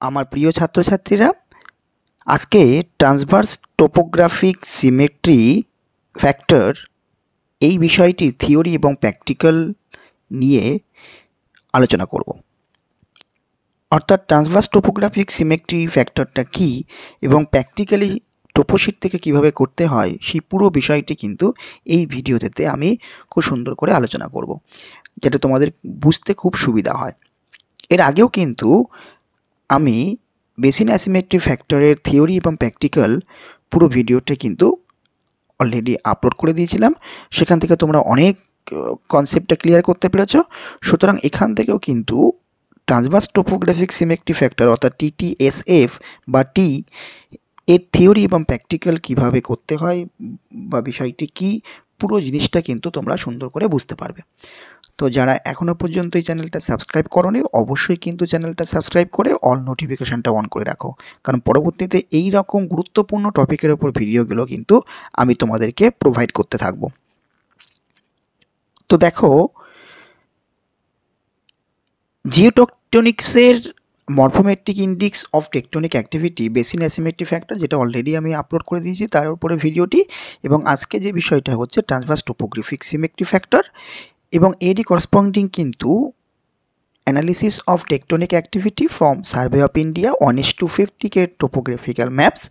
আমার প্রিয় ছাত্রছাত্রীরা, আজকে ট্রান্সভার্স টোপোগ্রাফিক সিমেট্রি ফ্যাক্টর এই বিষয়টির থিওরি এবং প্র্যাকটিক্যাল নিয়ে আলোচনা করব। অর্থাৎ ট্রান্সভার্স টোপোগ্রাফিক সিমেট্রি ফ্যাক্টরটা কী এবং প্র্যাকটিক্যালি টোপোশিট থেকে কিভাবে করতে হয় সেই পুরো বিষয়টি কিন্তু এই ভিডিওতে আমি খুব সুন্দর করে আলোচনা করব, যেটা তোমাদের বুঝতে খুব সুবিধা হয়। এর আগেও কিন্তু আমি বেসিন অ্যাসিমেট্রি ফ্যাক্টরের থিওরি এবং প্র্যাকটিক্যাল পুরো ভিডিওটা কিন্তু অলরেডি আপলোড করে দিয়েছিলাম। সেখান থেকে তোমরা অনেক কনসেপ্টটা ক্লিয়ার করতে পেরেছ। সুতরাং এখান থেকেও কিন্তু ট্রান্সভার্স টোপোগ্রাফিক সিমেট্রি ফ্যাক্টর অর্থাৎ TTSF বা টি এর থিওরি এবং প্র্যাকটিক্যাল কিভাবে করতে হয় বা বিষয়টি কি, পুরো জিনিসটা কিন্তু তোমরা সুন্দর করে বুঝতে পারবে। তো যারা এখনও পর্যন্ত এই চ্যানেলটা সাবস্ক্রাইব করোনি, অবশ্যই কিন্তু চ্যানেলটা সাবস্ক্রাইব করে অল নোটিফিকেশানটা অন করে রাখো, কারণ পরবর্তীতে এই রকম গুরুত্বপূর্ণ টপিকের ওপর ভিডিওগুলো কিন্তু আমি তোমাদেরকে প্রোভাইড করতে থাকবো। তো দেখো, জিওটেকটনিক্সের morphometric index of tectonic activity basin asymmetry factor, যেটা অলরেডি আমি আপলোড করে দিয়েছি তার উপরে ভিডিওটি, এবং আজকে যে বিষয়টা হচ্ছে ট্রান্সভার্স টোপোগ্রাফিক সিমেট্রি ফ্যাক্টর, এবং এরই করসপন্ডিং কিন্তু analysis of tectonic activity from Survey of India 1:50 के topographical maps,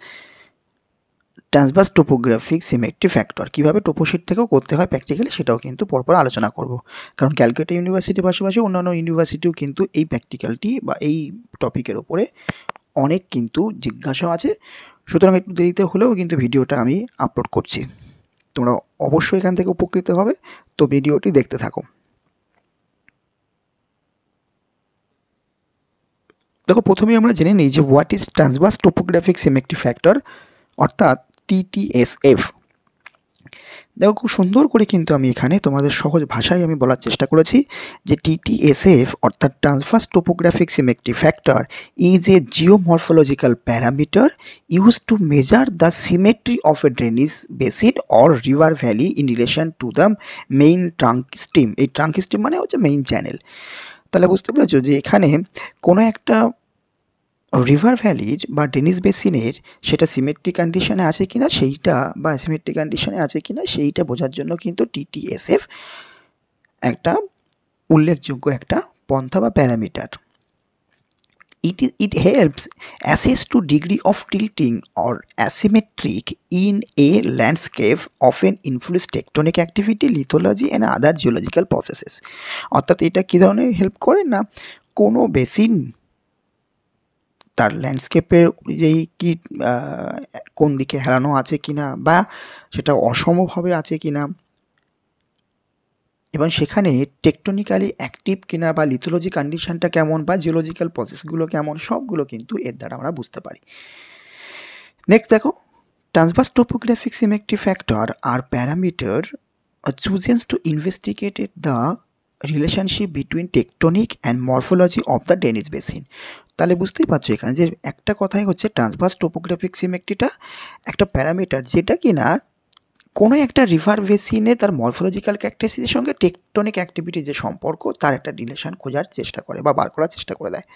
transverse topographic symmetry factor কীভাবে টোপোশিট থেকেও করতে হয় প্র্যাকটিক্যালি, সেটাও কিন্তু পরপর আলোচনা করব। কারণ ক্যালকাটা ইউনিভার্সিটির পাশাপাশি অন্যান্য ইউনিভার্সিটিও কিন্তু এই প্র্যাকটিক্যালটি বা এই টপিকের ওপরে অনেক কিন্তু জিজ্ঞাসা আছে। সুতরাং একটু দেরিতে হলেও কিন্তু ভিডিওটা আমি আপলোড করছি, তোমরা অবশ্যই এখান থেকে উপকৃত হবে। তো ভিডিওটি দেখতে থাকো। দেখো, প্রথমেই আমরা জেনে নিই যে what is transverse topographic symmetry factor অর্থাৎ TTSF। দেখো, খুব সুন্দর করে কিন্তু আমি এখানে তোমাদের সহজ ভাষায় আমি বলার চেষ্টা করেছি যে TTSF অর্থাৎ transverse topographic symmetry factor is A geomorphological parameter use to measure the symmetry of A drainage basin or river valley in relation to the main trunk stream. এই ট্রাঙ্ক স্ট্রিম মানে হচ্ছে মেইন চ্যানেল। তাহলে বুঝতে পেরেছো যে এখানে কোনো একটা রিভার ভ্যালির বা ড্রেনেজ বেসিনের সেটা সিমেট্রিক কন্ডিশনে আছে কিনা সেইটা, বা অ্যাসিমেট্রিক কন্ডিশনে আছে কিনা সেইটা বোঝার জন্য কিন্তু TTSF একটা উল্লেখযোগ্য একটা পন্থা বা parameter. It helps assess to degree of tilting or asymmetric in a landscape often influence tectonic activity, lithology and other geological processes। অর্থাৎ এটা কী ধরনের হেল্প করে না, কোনো বেসিন তার ল্যান্ডস্কেপের যেই কি কোন দিকে হেলানো আছে কিনা বা সেটা অসমভাবে আছে কিনা, এবং সেখানে টেকটনিক্যালি অ্যাক্টিভ কিনা বা লিথোলজি কন্ডিশনটা কেমন বা জিওলজিক্যাল প্রসেসগুলো কেমন, সবগুলো কিন্তু এর দ্বারা আমরা বুঝতে পারি। নেক্সট দেখো, ট্রান্সভার্স টোপোগ্রাফিক সিমেট্রি ফ্যাক্টর আর parameter chosen to investigate the relationship between tectonic and morphology of the drainage basin। তাহলে বুঝতেই পারছো এখানে যে একটা কথাই হচ্ছে ট্রান্সভার্স টোপোগ্রাফিক সিমেট্রিটা একটা প্যারামিটার যেটা কিনা কোনো একটা রিভার বেসিনে তার মরফোলজিক্যাল ক্যারেক্টারিস্টিক্সের সঙ্গে টেকটনিক অ্যাক্টিভিটির যে সম্পর্ক তার একটা রিলেশন খোঁজার চেষ্টা করে বা বার করার চেষ্টা করে দেয়।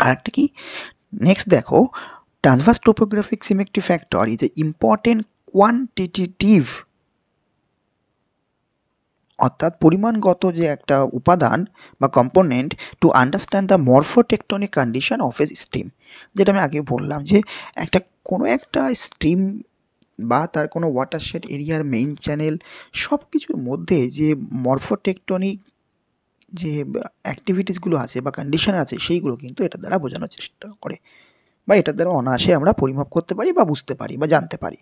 আর একটা কি, নেক্সট দেখো, transverse topographic symmetry factor is a important quantitative, অর্থাৎ পরিমাণগত যে একটা উপাদান বা component to understand the morphotectonic condition of a stream. যেটা আমি আগে বললাম যে একটা কোনো একটা স্ট্রিম বা তার কোনো ওয়াটারশেড এরিয়ার মেইন চ্যানেল সব কিছুর মধ্যে যে মরফোটেকটনিক যে অ্যাক্টিভিটিসগুলো আছে বা কন্ডিশন আছে সেইগুলো কিন্তু এটার দ্বারা বোঝানোর চেষ্টা করে, বা এটার দ্বারা অনায়াসে আমরা পরিমাপ করতে পারি বা বুঝতে পারি বা জানতে পারি।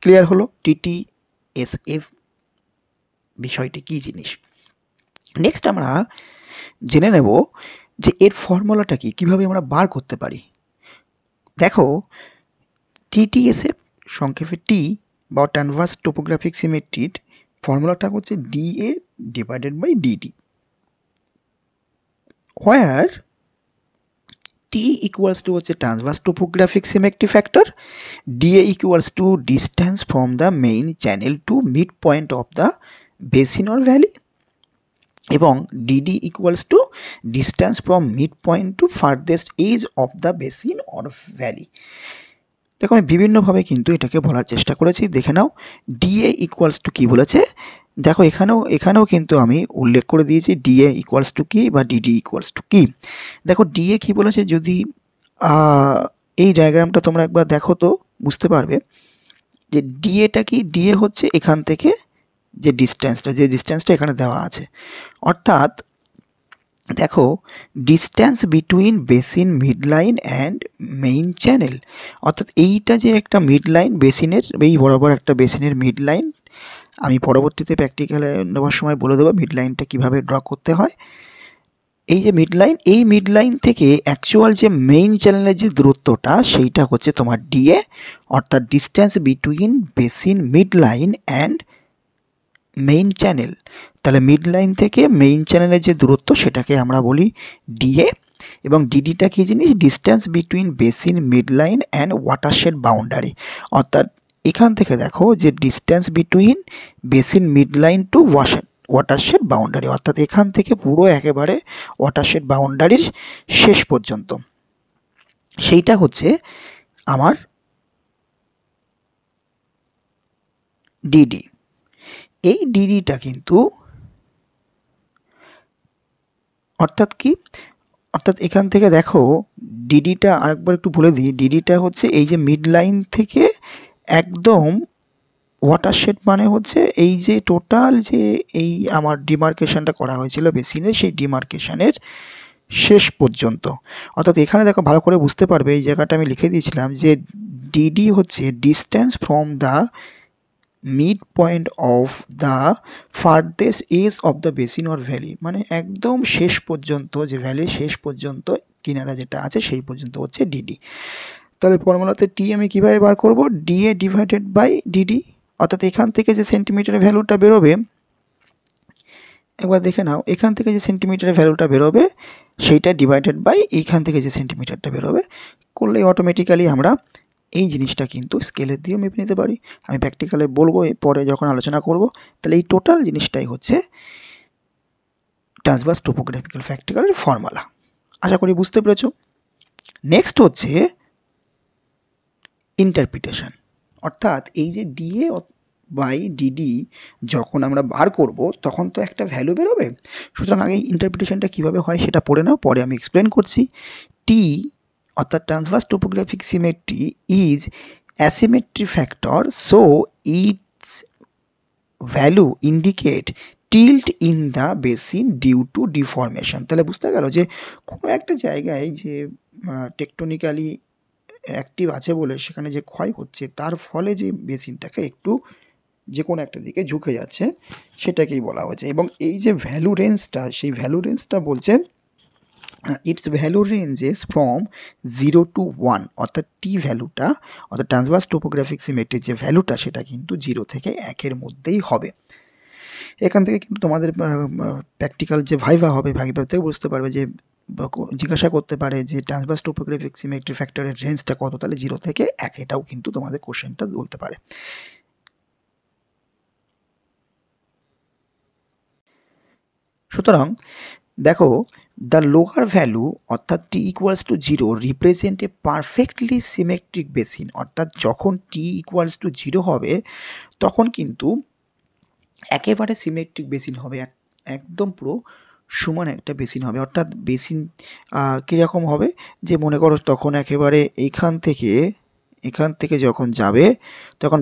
ক্লিয়ার হলো TTSF বিষয়টি কী জিনিস। নেক্সট আমরা জেনে নেব যে এর ফর্মুলাটা কি, কীভাবে আমরা বার করতে পারি। দেখো, TTSF সংক্ষেপে টি বা ট্রান্সভার্স টোপোগ্রাফিক সিমেট্রির ফর্মুলাটা হচ্ছে DA/DD, where T equals to হচ্ছে transverse topographic symmetry factor, DA equals to distance from the main channel to mid point of the basin or valley, এবং DD equals to distance from mid point to farthest edge of the basin or valley. দেখো আমি বিভিন্নভাবে কিন্তু এটাকে বলার চেষ্টা করেছি, দেখে নাও। ডিএ ইকুয়ালস টু কী বলেছে, দেখো এখানেও কিন্তু আমি উল্লেখ করে দিয়েছি ডিএ ইকুয়ালস টু কী বা ডিডি ইকুয়ালস টু কী। দেখো ডিএ কী বলেছে, যদি এই ডায়াগ্রামটা তোমরা একবার দেখো তো বুঝতে পারবে যে ডিএটা কি। ডিএ হচ্ছে এখান থেকে যে ডিস্টেন্সটা এখানে দেওয়া আছে, অর্থাৎ দেখো distance between basin mid line and main channel, অর্থাৎ এইটা যে একটা মিড লাইন বেসিনের, এই বরাবর একটা বেসিনের মিড লাইন, আমি পরবর্তীতে প্র্যাকটিক্যালে নেওয়ার সময় বলে দেবো মিড লাইনটা কীভাবে ড্র করতে হয়। এই যে মিড লাইন, এই মিড লাইন থেকে অ্যাকচুয়াল যে মেইন চ্যানেলের যে দূরত্বটা সেইটা হচ্ছে তোমার ডিএ, অর্থাৎ distance between basin mid line and main channel. তাহলে মিড লাইন থেকে মেইন চ্যানেলের যে দূরত্ব সেটাকে আমরা বলি ডিএ। এবং ডিডিটা কী জিনিস, distance between basin mid line and watershed boundary, অর্থাৎ এখান থেকে দেখো যে distance between basin mid line to watershed boundary, অর্থাৎ এখান থেকে পুরো একেবারে ওয়াটারশেড বাউন্ডারির শেষ পর্যন্ত, সেইটা হচ্ছে আমার ডিডি। এই ডিডিটা কিন্তু অর্থাৎ কি, অর্থাৎ এখান থেকে দেখো ডিডিটা আরেকবার একটু বলে দিই, ডিডিটা হচ্ছে এই যে মিড লাইন থেকে একদম ওয়াটারশেড মানে হচ্ছে এই যে টোটাল যে এই আমার ডিমার্কেশনটা করা হয়েছিল বেসিনে, সেই ডিমার্কেশনের শেষ পর্যন্ত। অর্থাৎ এখানে দেখো ভালো করে বুঝতে পারবে, এই জায়গাটা আমি লিখে দিয়েছিলাম যে ডিডি হচ্ছে distance from the mid point of the farthest edge of the basin or valley, মানে একদম শেষ পর্যন্ত, যে ভ্যালির শেষ পর্যন্ত কিনারা যেটা আছে সেই পর্যন্ত হচ্ছে ডিডি। তাহলে ফর্মুলাতে টি আমি কীভাবে বার করব, ডিএ ডিভাইডেড বাই ডিডি, অর্থাৎ এখান থেকে যে সেন্টিমিটারের ভ্যালুটা বেরোবে, একবার দেখে নাও, এখান থেকে যে সেন্টিমিটারের ভ্যালুটা বেরোবে সেইটা ডিভাইডেড বাই এইখান থেকে যে সেন্টিমিটারটা বেরোবে, করলেই অটোমেটিক্যালি আমরা এই জিনিসটা কিন্তু স্কেলের দিয়েও মেপে নিতে পারি। আমি প্র্যাকটিক্যালে বলবো পরে যখন আলোচনা করব। তাহলে এই টোটাল জিনিসটাই হচ্ছে ট্রান্সভার্স টোপোগ্রাফিক্যাল ফ্যাক্টরের ফর্মুলা। আশা করি বুঝতে পেরেছ। নেক্সট হচ্ছে ইন্টারপ্রিটেশন, অর্থাৎ এই যে ডিএ বাই ডিডি যখন আমরা বার করব তখন তো একটা ভ্যালু বেরোবে, সুতরাং আগে ইন্টারপ্রিটেশনটা কীভাবে হয় সেটা পড়ে নাও, পরে আমি এক্সপ্লেন করছি। টি অর্থাৎ transverse topographic symmetry is asymmetry factor, so its value indicate tilt in the basin due to deformation. তাহলে বুঝতে গেল যে কোনো একটা জায়গায় যে টেকটোনিক্যালি অ্যাক্টিভ আছে বলে সেখানে যে ক্ষয় হচ্ছে, তার ফলে যে বেসিনটাকে একটু যে কোনো একটা দিকে ঝুঁকে যাচ্ছে সেটাকেই বলা হচ্ছে। এবং এই যে ভ্যালু রেঞ্জটা, সেই ভ্যালু রেঞ্জটা বলছে it's value ranges from 0 to 1, অর্থাৎ টি ভ্যালুটা, অর্থাৎ ট্রান্সভার্স টোপোগ্রাফিক সিমেট্রির যে ভ্যালুটা সেটা কিন্তু 0 থেকে 1-এর মধ্যেই হবে। এখান থেকে কিন্তু তোমাদের প্র্যাকটিক্যাল যে ভাইভা হবে, ভাইভা থেকে বুঝতে পারবে যে জিজ্ঞাসা করতে পারে যে ট্রান্সভার্স টোপোগ্রাফিক সিমেট্রি ফ্যাক্টরের রেঞ্জটা কত, তাহলে 0 থেকে 1, এটাও কিন্তু তোমাদের কোশ্চেনটা বলতে পারে। সুতরাং দেখো দ্য লোয়ার ভ্যালু অর্থাৎ T equals to 0 represent a perfectly symmetric basin, অর্থাৎ যখন টি ইকুয়ালস টু 0 হবে তখন কিন্তু একেবারে সিমেট্রিক বেসিন হবে, একদম পুরো সমান একটা বেসিন হবে। অর্থাৎ বেসিন কীরকম হবে, যে মনে করো তখন একেবারে এখান থেকে যখন যাবে তখন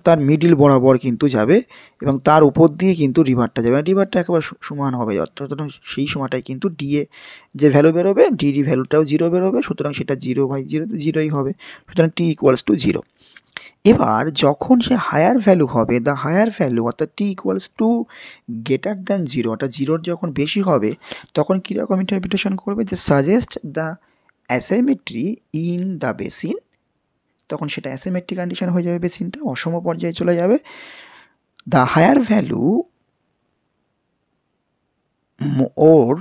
তার মিডিল বরাবর কিন্তু যাবে এবং তার উপর দিয়ে কিন্তু রিভারটা যাবে, রিভারটা একেবারে সমান হবে। অর্থাৎ সেই সময়টায় কিন্তু ডিএ যে ভ্যালু বেরোবে, ডিডি ভ্যালুটাও 0 বেরোবে, সুতরাং সেটা 0/0 তো 0ই হবে। সুতরাং টি ইকুয়ালস টু 0। এবার যখন সে হায়ার ভ্যালু হবে, দ্য হায়ার ভ্যালু অর্থাৎ T equals two greater than 0, অর্থাৎ 0-র যখন বেশি হবে তখন কীরকম ইন্টারপ্রিটেশন করবে, যে suggest the asymmetry in the basin, তখন সেটা অ্যাসিমেট্রি কন্ডিশন হয়ে যাবে, বেসিনটা অসম পর্যায়ে চলে যাবে। The higher value or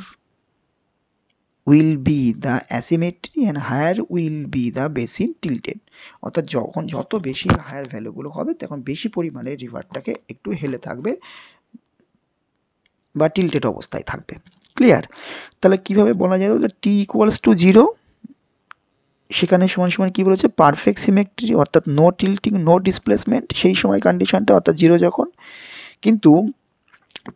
will be the asymmetry and higher will be the basin tilted, অর্থাৎ যখন যত বেশি হায়ার ভ্যালুগুলো হবে তখন বেশি পরিমাণে রিভারটাকে একটু হেলে থাকবে, বা টিল্টেড অবস্থায় থাকবে। ক্লিয়ার? তাহলে কীভাবে বলা যায়, টি ইকুয়ালস টু 0, সেখানে সমান সমান কী বলেছে, পারফেক্ট সিমেট্রি অর্থাৎ নো টিল্টিং নো ডিসপ্লেসমেন্ট, সেই সময় কন্ডিশনটা অর্থাৎ 0 যখন। কিন্তু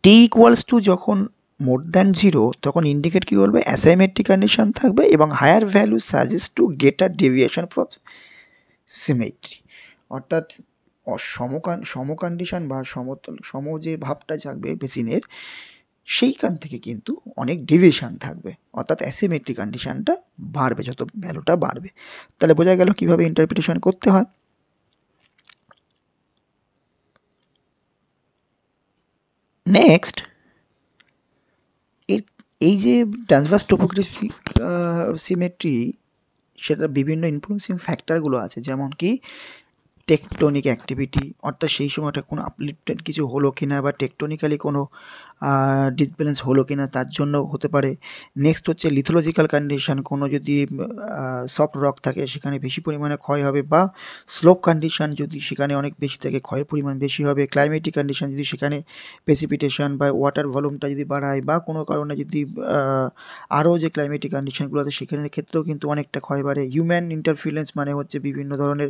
টি ইকুয়ালস টু যখন মোর দ্যান 0 তখন ইন্ডিকেট কী বলবে, অ্যাসাইমেট্রিক কন্ডিশন থাকবে এবং higher value suggest to greater deviation from symmetry, অর্থাৎ সম কন্ডিশন বা সম যে ভাবটা থাকবে বেসিনের, সেইখান থেকে কিন্তু অনেক ডেভিয়েশন থাকবে, অর্থাৎ অ্যাসিমেট্রিক কন্ডিশনটা বাড়বে যত ভ্যালুটা বাড়বে। তাহলে বোঝা গেল কীভাবে ইন্টারপ্রিটেশন করতে হয়। নেক্সট, এই যে ট্রান্সভার্স টোপোগ্রাফিক সিমেট্রি, সেটা বিভিন্ন ইনফ্লুয়েন্সিং ফ্যাক্টরগুলো আছে, যেমন কি টেকটনিক অ্যাক্টিভিটি, অর্থাৎ সেই সময়টা কোনো আপলিফটেড কিছু হলো কিনা বা টেকটনিক্যালি কোনো ডিসব্যালেন্স হলো কিনা তার জন্য হতে পারে। নেক্সট হচ্ছে লিথোলজিক্যাল কন্ডিশন, কোনো যদি সফট রক থাকে সেখানে বেশি পরিমাণে ক্ষয় হবে, বা স্লোপ কন্ডিশন যদি সেখানে অনেক বেশি থাকে ক্ষয়ের পরিমাণ বেশি হবে। ক্লাইমেটিক কন্ডিশন যদি সেখানে প্রেসিপিটেশন বা ওয়াটার ভলিউমটা যদি বাড়ায়, বা কোনো কারণে যদি আরও যে ক্লাইমেটিক কন্ডিশনগুলো আছে সেখানের ক্ষেত্রেও কিন্তু অনেকটা ক্ষয় বাড়ে। হিউম্যান ইন্টারফিয়ারেন্স মানে হচ্ছে বিভিন্ন ধরনের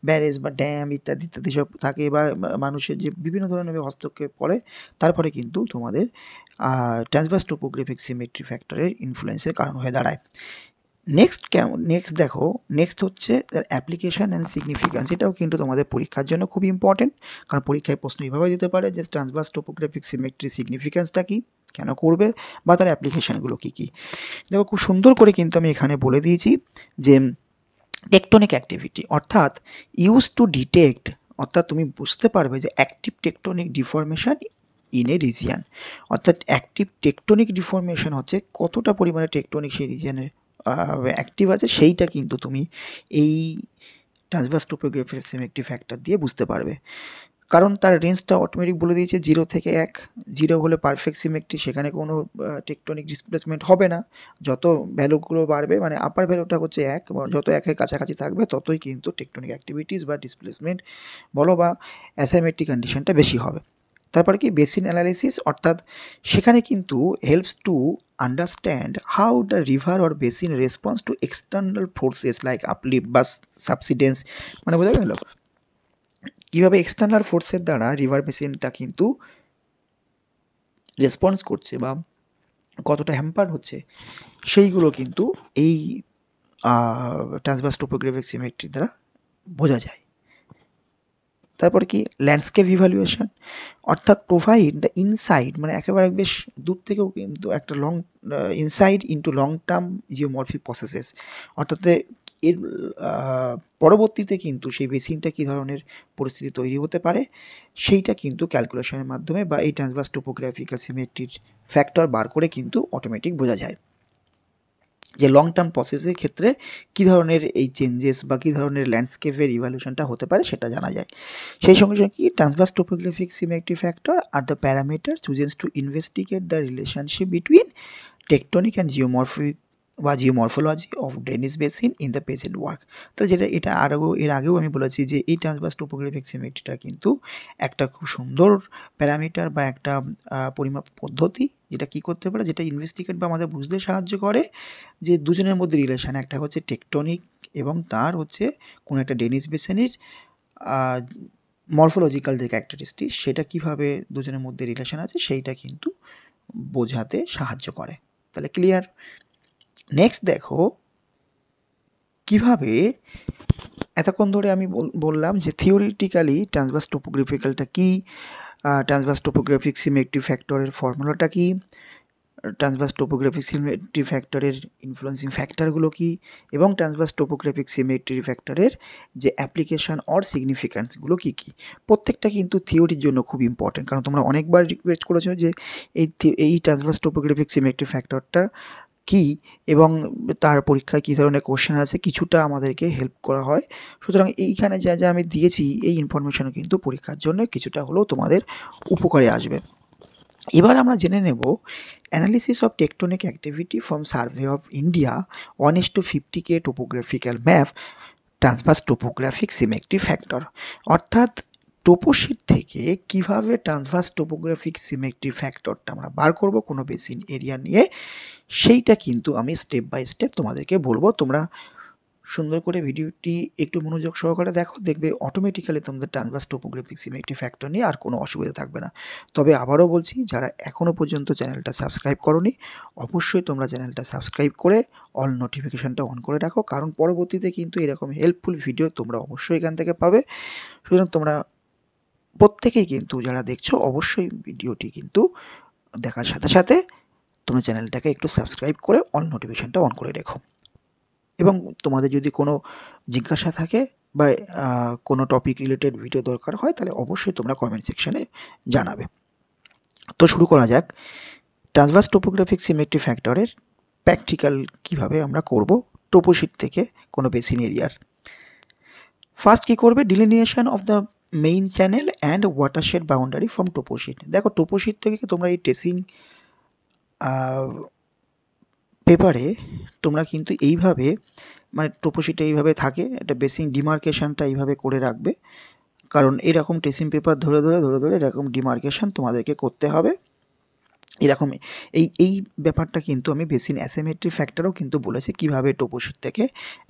ব্যারেজ বা ড্যাম ইত্যাদি ইত্যাদি সব থাকে, বা মানুষের যে বিভিন্ন ধরনের হস্তক্ষেপ করে, তারপরে কিন্তু তোমাদের ট্রান্সভার্স টোপোগ্রাফিক সিমেট্রি ফ্যাক্টরের ইনফ্লুয়েন্সের কারণ হয়ে দাঁড়ায়। নেক্সট দেখো, নেক্সট হচ্ছে অ্যাপ্লিকেশান অ্যান্ড সিগনিফিক্যান্স। এটাও কিন্তু তোমাদের পরীক্ষার জন্য খুব ইম্পর্টেন্ট, কারণ পরীক্ষায় প্রশ্ন এইভাবে দিতে পারে যে ট্রান্সভার্স টোপোগ্রাফিক সিমেট্রি সিগনিফিক্যান্সটা কী, কেন করবে, বা তার অ্যাপ্লিকেশানগুলো কী কী। দেখো খুব সুন্দর করে কিন্তু আমি এখানে বলে দিয়েছি যে টেকটনিক অ্যাক্টিভিটি অর্থাৎ ইউজ টু ডিটেক্ট, অর্থাৎ তুমি বুঝতে পারবে যে active tectonic deformation in a region, অর্থাৎ অ্যাক্টিভ টেকটনিক ডিফরমেশন হচ্ছে কতটা পরিমাণে টেকটনিক সেই রিজিয়ানের অ্যাক্টিভ আছে, সেইটা কিন্তু তুমি এই ট্রান্সভার্স টোপোগ্রাফিক সিমেট্রি ফ্যাক্টর দিয়ে বুঝতে পারবে। কারণ তার রেঞ্জটা অটোমেটিক বলে দিয়েছে 0 থেকে 1। 0 হলে পারফেক্ট সিমেট্রি, সেখানে কোনো টেকটনিক ডিসপ্লেসমেন্ট হবে না। যত ভ্যালুগুলো বাড়বে, মানে আপার ভ্যালুটা হচ্ছে 1, যত 1-এর কাছাকাছি থাকবে ততই কিন্তু টেকটনিক অ্যাক্টিভিটিস বা ডিসপ্লেসমেন্ট বলো বা অ্যাসাইমেট্রিক কন্ডিশনটা বেশি হবে। তারপরে কি বেসিন অ্যানালিসিস, অর্থাৎ সেখানে কিন্তু helps to understand how the river or basin response to external forces like uplift বা সাবসিডেন্স, মানে বোঝা গেল কীভাবে এক্সটার্নাল ফোর্সের দ্বারা রিভার বেসিনটা কিন্তু রেসপন্স করছে বা কতটা হ্যাম্পার হচ্ছে, সেইগুলো কিন্তু এই ট্রান্সভার্স টোপোগ্রাফিক সিমেট্রি দ্বারা বোঝা যায়। তারপর কি ল্যান্ডস্কেপ ইভ্যালুয়েশন, অর্থাৎ প্রোভাইড দ্য ইনসাইট, মানে একেবারে বেশ দূর থেকেও কিন্তু একটা long insight into long term geomorphic processes, অর্থাৎ এর পরবর্তীতে কিন্তু সেই বেসিনটা কী ধরনের পরিস্থিতি তৈরি হতে পারে সেইটা কিন্তু ক্যালকুলেশনের মাধ্যমে বা এই ট্রান্সভার্স টোপোগ্রাফিক্যাল সিমেট্রির ফ্যাক্টর বার করে কিন্তু অটোমেটিক বোঝা যায় যে লং টার্ম প্রসেসের ক্ষেত্রে কী ধরনের এই চেঞ্জেস বা কী ধরনের ল্যান্ডস্কেপের ইভ্যালুয়েশনটা হতে পারে সেটা জানা যায়। সেই সঙ্গে সঙ্গে কি transverse topographic symmetry factor are the parameter chosen to investigate the relationship between tectonic and geomorphic বা geomorphology of drainage basin in the present work. তো যেটা এর আগেও আমি বলেছি যে এই ট্রান্সভার্স টোপোগ্রাফিক সিমেট্রিটা কিন্তু একটা খুব সুন্দর প্যারামিটার বা একটা পরিমাপ পদ্ধতি, যেটা কী করতে পারে, যেটা ইনভেস্টিগেট বা আমাদের বুঝতে সাহায্য করে যে দুজনের মধ্যে রিলেশান, একটা হচ্ছে টেকটনিক এবং তার হচ্ছে কোনো একটা ড্রেনেজ বেসিনের মরফোলজিক্যাল যে ক্যারেক্টারিস্টিক, সেটা কীভাবে দুজনের মধ্যে রিলেশান আছে সেইটা কিন্তু বোঝাতে সাহায্য করে। তাহলে ক্লিয়ার। নেক্সট দেখো কিভাবে এতক্ষণ ধরে আমি বললাম যে থিওরিটিক্যালি ট্রান্সভার্স টোপোগ্রাফিক্যালটা কী, ট্রান্সভার্স টোপোগ্রাফিক সিমেট্রি ফ্যাক্টরের ফর্মুলাটা কী, ট্রান্সভার্স টোপোগ্রাফিক সিমেট্রি ফ্যাক্টরের ইনফ্লুয়েন্সিং ফ্যাক্টরগুলো কী, এবং ট্রান্সভার্স টোপোগ্রাফিক সিমেট্রি ফ্যাক্টরের যে অ্যাপ্লিকেশন অর সিগনিফিক্যান্সগুলো কী কী। প্রত্যেকটা কিন্তু থিওরির জন্য খুব ইম্পর্টেন্ট, কারণ তোমরা অনেকবার রিকোয়েস্ট করেছো যে এই ট্রান্সভার্স টোপোগ্রাফিক সিমেট্রি ফ্যাক্টরটা কী এবং তার পরীক্ষায় কী ধরনের কোশ্চেন আছে কিছুটা আমাদেরকে হেল্প করা হয়। সুতরাং এইখানে যা যা আমি দিয়েছি এই ইনফরমেশন কিন্তু পরীক্ষার জন্য কিছুটা হলেও তোমাদের উপকারে আসবে। এবার আমরা জেনে নেব analysis of tectonic activity from survey of India 1:50K topographical map transverse topographic symmetry factor, অর্থাৎ টোপোশিট থেকে কিভাবে ট্রান্সভার্স টোপোগ্রাফিক সিমেট্রি ফ্যাক্টরটা আমরা বার করব কোনো বেসিন এরিয়া নিয়ে, সেইটা কিন্তু আমি স্টেপ বাই স্টেপ তোমাদেরকে বলবো। তোমরা সুন্দর করে ভিডিওটি একটু মনোযোগ সহকারে দেখো, দেখবে অটোমেটিক্যালি তোমাদের ট্রান্সভার্স টোপোগ্রাফিক সিমেট্রি ফ্যাক্টর নিয়ে আর কোনো অসুবিধা থাকবে না। তবে আবারও বলছি, যারা এখনও পর্যন্ত চ্যানেলটা সাবস্ক্রাইব করোনি, অবশ্যই তোমরা চ্যানেলটা সাবস্ক্রাইব করে অল নোটিফিকেশানটা অন করে রাখো, কারণ পরবর্তীতে কিন্তু এরকম হেল্পফুল ভিডিও তোমরা অবশ্যই এখান থেকে পাবে। সুতরাং তোমরা প্রত্যেকেই কিন্তু যারা দেখছো অবশ্যই ভিডিওটি কিন্তু দেখার সাথে সাথে তোমরা চ্যানেলটাকে একটু সাবস্ক্রাইব করে অল নোটিফিকেশানটা অন করে রেখো। এবং তোমাদের যদি কোনো জিজ্ঞাসা থাকে বা কোনো টপিক রিলেটেড ভিডিও দরকার হয়, তাহলে অবশ্যই তোমরা কমেন্ট সেকশানে জানাবে। তো শুরু করা যাক ট্রান্সভার্স টোপোগ্রাফিক সিমেট্রি ফ্যাক্টরের প্র্যাকটিক্যাল কীভাবে আমরা করব টোপোশিট থেকে কোনো বেসিন এরিয়ার। ফার্স্ট কী করবে, delineation of the main channel and watershed boundary from toposheet. দেখো টোপোশিট থেকে তোমরা এই ট্রেসিং পেপারে তোমরা কিন্তু এইভাবে, মানে টোপোশিটে এইভাবে থাকে, একটা বেসিক ডিমার্কেশানটা এইভাবে করে রাখবে, কারণ এরকম ট্রেসিং পেপার ধরে ধরে ধরে ধরে এরকম ডিমার্কেশান তোমাদেরকে করতে হবে। এরকম এই ব্যাপারটা কিন্তু আমি বেসিন অ্যাসিমেট্রি ফ্যাক্টরও কিন্তু বলেছি, কীভাবে টোপোশিট থেকে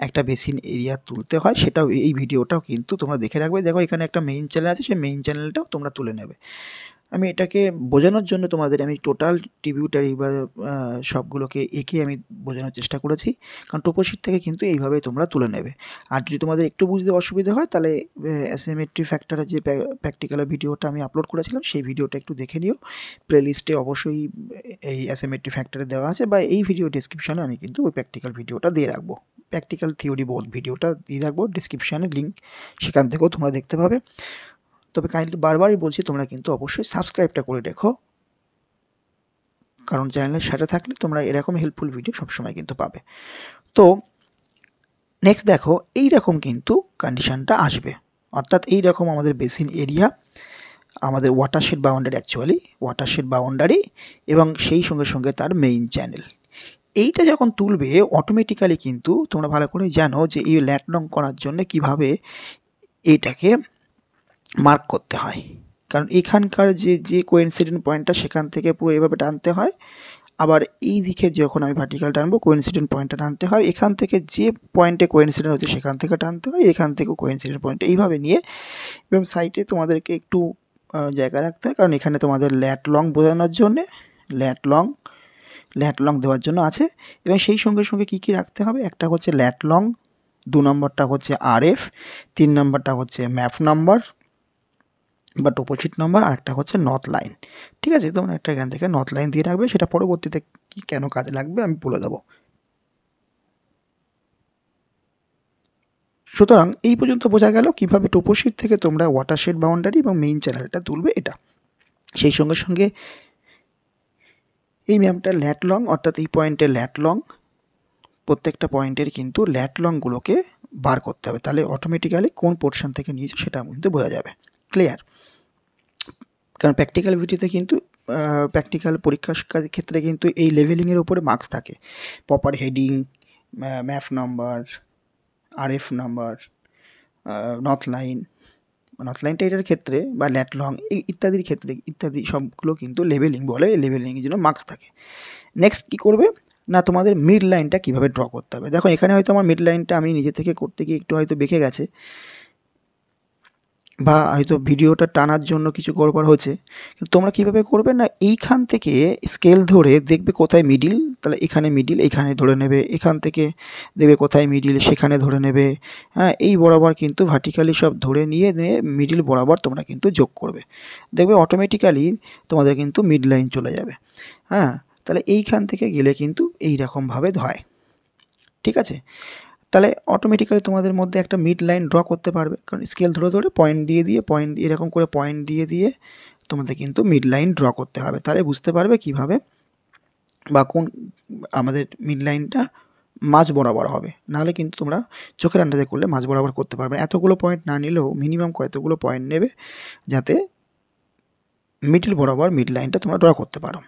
একটা বেসিন এরিয়া তুলতে হয়, সেটাও এই ভিডিওটাও কিন্তু তোমরা দেখে রাখবে। দেখো এখানে একটা মেইন চ্যানেল আছে, সেই মেইন চ্যানেলটাও তোমরা তুলে নেবে। আমি এটাকে বোঝানোর জন্য তোমাদের আমি টোটাল ট্রিবিউটারি বা সবগুলোকে এঁকে আমি বোঝানোর চেষ্টা করেছি, কারণ টোপোশিট থেকে কিন্তু এইভাবে তোমরা তুলে নেবে। আর যদি তোমাদের একটু বুঝতে অসুবিধা হয়, তাহলে অ্যাসিমেট্রি ফ্যাক্টরের যে প্র্যাকটিক্যালের ভিডিওটা আমি আপলোড করেছিলাম, সেই ভিডিওটা একটু দেখে নিও। প্লেলিস্টে অবশ্যই এই অ্যাসিমেট্রি ফ্যাক্টরে দেওয়া আছে, বা এই ভিডিও ডিসক্রিপশানে আমি কিন্তু ওই প্র্যাকটিক্যাল ভিডিওটা দিয়ে রাখবো, প্র্যাকটিক্যাল থিওরি বোধ ভিডিওটা দিয়ে রাখবো ডিসক্রিপশানে লিঙ্ক, সেখান থেকেও তোমরা দেখতে পাবে। তবে কাইন্ডলি বারবারই বলছি, তোমরা কিন্তু অবশ্যই সাবস্ক্রাইবটা করে রেখো, কারণ চ্যানেলের সাথে থাকলে তোমরা এরকম হেল্পফুল ভিডিও সবসময় কিন্তু পাবে। তো নেক্সট দেখো, এইরকম কিন্তু কন্ডিশানটা আসবে, অর্থাৎ এইরকম আমাদের বেসিন এরিয়া, আমাদের watershed boundary, actually watershed boundary, এবং সেই সঙ্গে সঙ্গে তার মেইন চ্যানেল। এইটা যখন তুলবে অটোমেটিক্যালি কিন্তু তোমরা ভালো করে জানো যে এই ল্যাটলং করার জন্য কিভাবে এইটাকে মার্ক করতে হয়, কারণ এখানকার যে কোইন্সিডেন্ট পয়েন্টটা, সেখান থেকে পুরো এভাবে টানতে হয়। আবার এই দিকের যখন আমি ভার্টিক্যাল টানবো, কোইন্সিডেন্ট পয়েন্টটা টানতে হয়, এখান থেকে যে পয়েন্টে কোইন্সিডেন্ট হচ্ছে সেখান থেকে টানতে হয়, এখান থেকেও কোইন্সিডেন্ট পয়েন্টে এইভাবে নিয়ে, এবং সাইডে তোমাদেরকে একটু জায়গা রাখতে হয়, কারণ এখানে তোমাদের ল্যাট লং বোঝানোর জন্যে ল্যাট লং দেওয়ার জন্য আছে। এবং সেই সঙ্গে সঙ্গে কী কী রাখতে হবে, একটা হচ্ছে ল্যাট লং, 2 নম্বরটা হচ্ছে RF, 3 নম্বরটা হচ্ছে ম্যাপ নাম্বার বা টোপোশিট নাম্বার, আর একটা হচ্ছে নর্থ লাইন। ঠিক আছে, তোমরা একটা এখান থেকে নর্থ লাইন দিয়ে রাখবে, সেটা পরবর্তীতে কি কেন কাজে লাগবে আমি বলে দেবো। সুতরাং এই পর্যন্ত বোঝা গেল কীভাবে টোপোশিট থেকে তোমরা ওয়াটারশেড বাউন্ডারি এবং মেইন চ্যানেলটা তুলবে এটা। সেই সঙ্গে সঙ্গে এই ম্যাপটা ল্যাট লং, অর্থাৎ এই পয়েন্টের ল্যাট লং, প্রত্যেকটা পয়েন্টের কিন্তু ল্যাট লংগুলোকে বার করতে হবে, তাহলে অটোমেটিক্যালি কোন পোর্শন থেকে নিয়েছে সেটা কিন্তু বোঝা যাবে। ক্লিয়ার? কারণ প্র্যাকটিক্যাল ভিডিওতে কিন্তু প্র্যাকটিক্যাল পরীক্ষার ক্ষেত্রে কিন্তু এই লেভেলিংয়ের ওপরে মার্কস থাকে, proper heading, map number, RF number, north লাইনটা এটার ক্ষেত্রে, বা ল্যাট লং ইত্যাদির ক্ষেত্রে, ইত্যাদি সবগুলো কিন্তু লেভেলিং বলে, লেভেলিংয়ের জন্য মার্কস থাকে। নেক্সট কী করবে না, তোমাদের মিড লাইনটা কীভাবে ড্র করতে হবে। দেখো এখানে হয়তো আমার মিড লাইনটা আমি নিজে থেকে করতে গিয়ে একটু হয়তো বেঁকে গেছে, বা হয়তো ভিডিওটা টানার জন্য কিছু গড়বড় হচ্ছে। তোমরা কীভাবে করবে না, এইখান থেকে স্কেল ধরে দেখবে কোথায় মিডিল, তাহলে এখানে মিডিল এখানে ধরে নেবে, এখান থেকে দেখবে কোথায় মিডিল সেখানে ধরে নেবে। হ্যাঁ, এই বরাবর কিন্তু ভার্টিক্যালি সব ধরে নিয়ে মিডিল বরাবর তোমরা কিন্তু যোগ করবে, দেখবে অটোমেটিক্যালি তোমাদের কিন্তু মিড লাইন চলে যাবে। হ্যাঁ, তাহলে এইখান থেকে গেলে কিন্তু এই রকমভাবে হয়। ঠিক আছে, তাহলে অটোমেটিক্যালি তোমাদের মধ্যে একটা মিড লাইন ড্র করতে পারবে, কারণ স্কেল ধরে ধরে পয়েন্ট এরকম করে পয়েন্ট দিয়ে তোমাদের কিন্তু মিড লাইন ড্র করতে হবে। তাহলে বুঝতে পারবে কিভাবে বা কোন আমাদের মিড লাইনটা মাঝ বরাবর হবে, নাহলে কিন্তু তোমরা চোখের আন্দাজে করলে মাঝ বরাবর করতে পারবে। এতগুলো পয়েন্ট না নিলেও মিনিমাম কতগুলো পয়েন্ট নেবে, যাতে মিডল বরাবর মিড লাইনটা তোমরা ড্র করতে পারো।